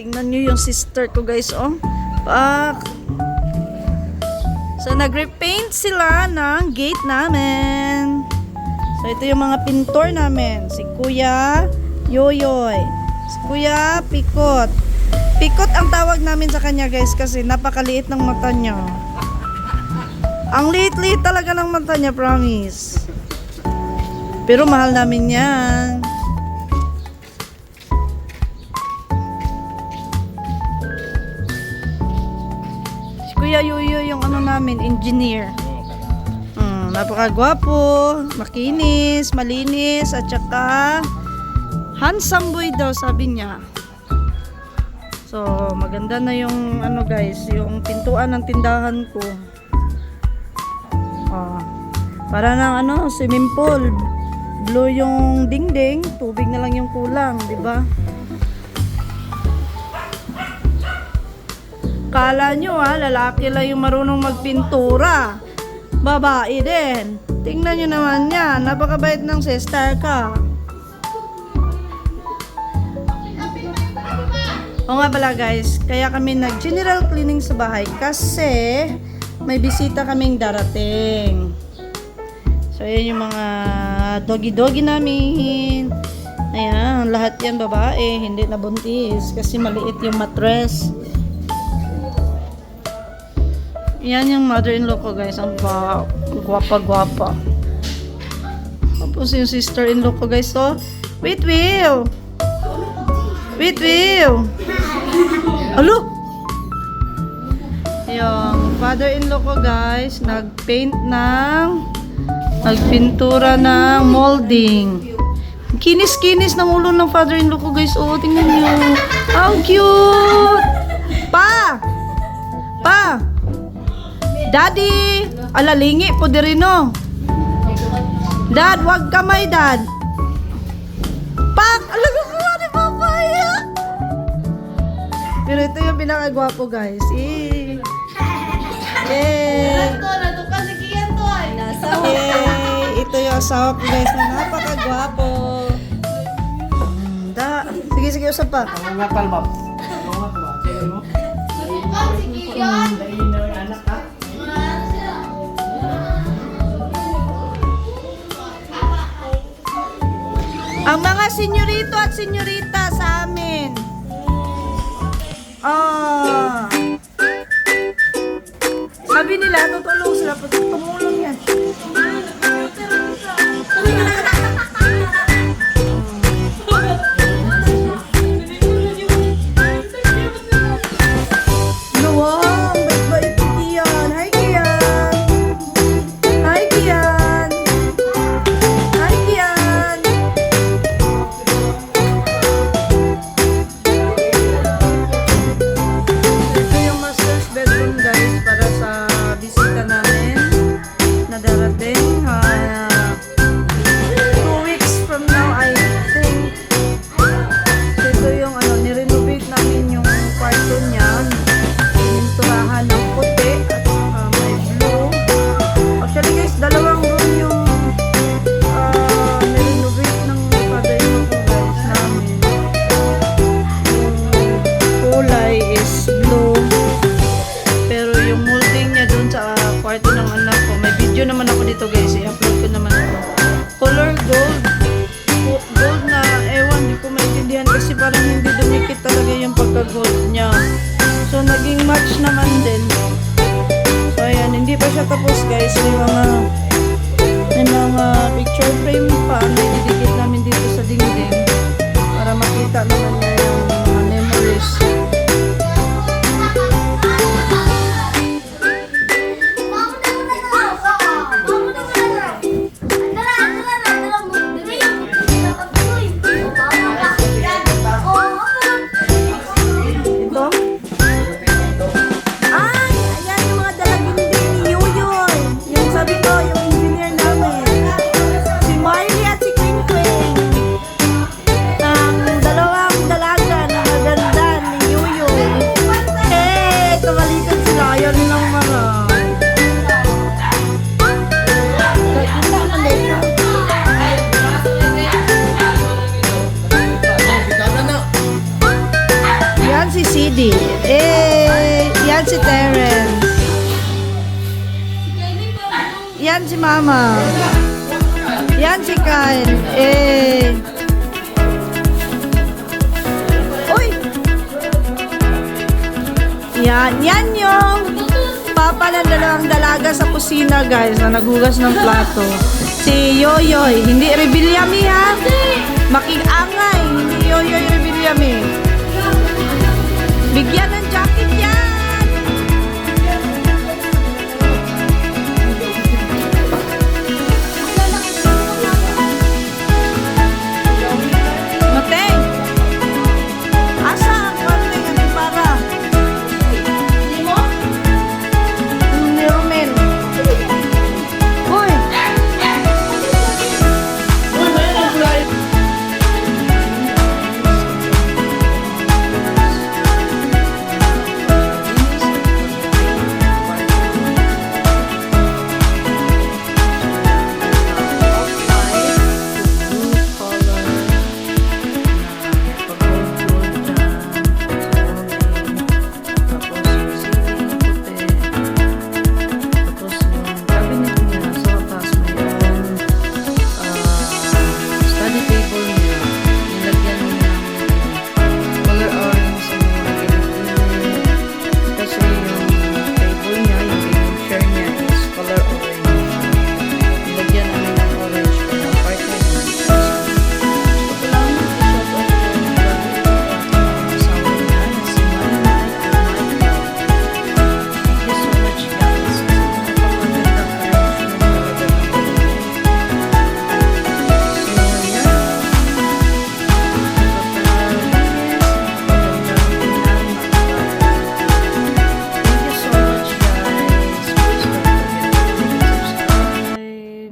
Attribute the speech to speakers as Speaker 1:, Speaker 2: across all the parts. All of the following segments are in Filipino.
Speaker 1: tingnan nyo yung sister ko guys, oh. Pak. So, nag-repaint sila ng gate namin. So, ito yung mga pintor namin. Si Kuya Yoyoy. Si Kuya Pikot. Pikot ang tawag namin sa kanya guys kasi napakaliit ng mata niya. Ang liit-liit talaga ng mata niya, promise. Pero mahal namin yan. Si Kuya Yoyo yung ano namin, engineer. Napakagwapo, makinis, malinis, at saka handsome boy daw, sabi niya. So, maganda na yung ano guys, yung pintuan ng tindahan ko. Para ng ano, swimming pool. Blue yung dingding, tubig na lang yung kulang, di ba? Kala nyo lalaki lang yung marunong magpintura. Babae din. Tingnan nyo naman yan, napakabait ng sister ka. O nga pala guys, kaya kami nag-general cleaning sa bahay kasi may bisita kaming darating. So, ayan yung mga doggy-doggy namin. Ayan, lahat yan babae, hindi na buntis kasi maliit yung mattress. Ayan yung mother-in-law ko guys, ang gwapa-gwapa. Tapos yung sister-in-law ko guys, so, wait, Will! Wait, Will! Alo! Yung father-in-law ko guys, nagpintura ng molding. Kinis-kinis ng ulo ng father-in-law ko guys. Oh, tingnan nyo. How cute! Pa! Pa! Daddy! Alalingi po dirino. Dad, wag kamay, Dad. Pak! Alaga ko nga ni Papaya! Pero ito yung pinakagwapo guys. Yay! Ito yung asawa ko guys na napakagwapo. Sige, usap pa. Ang mga senyorito at senyorita sa amin. Sabi nila, tutulong sila. Tumulong yan. Naman ako dito guys, i-upload ko naman ako. Color gold. Gold na, ewan, hindi ko maintindihan kasi parang hindi dumikit talaga yung pagka-gold niya. So, naging match naman din. So, ayan, hindi pa siya tapos guys. May mga picture frame pa na ididikit namin dito sa dingding para makita naman niya yung mga memories. Ayan yung mga dalagindi ni Yoyoy. Yung sabi ko, yung engineer namin. si Mama. Yan si Kyle. Uy! Yan yung papa ng dalawang dalaga sa kusina, guys, na naghugas ng plato. Si Yoyoy. Hindi Rebillami, ha? Makingangay. Hindi Yoyoy Rebillami. Bigyan ng jacket yan. Mateng! Asa ang mateng at para? Ni Romel. Uy!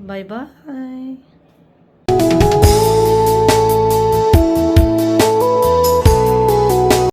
Speaker 1: Bye-bye.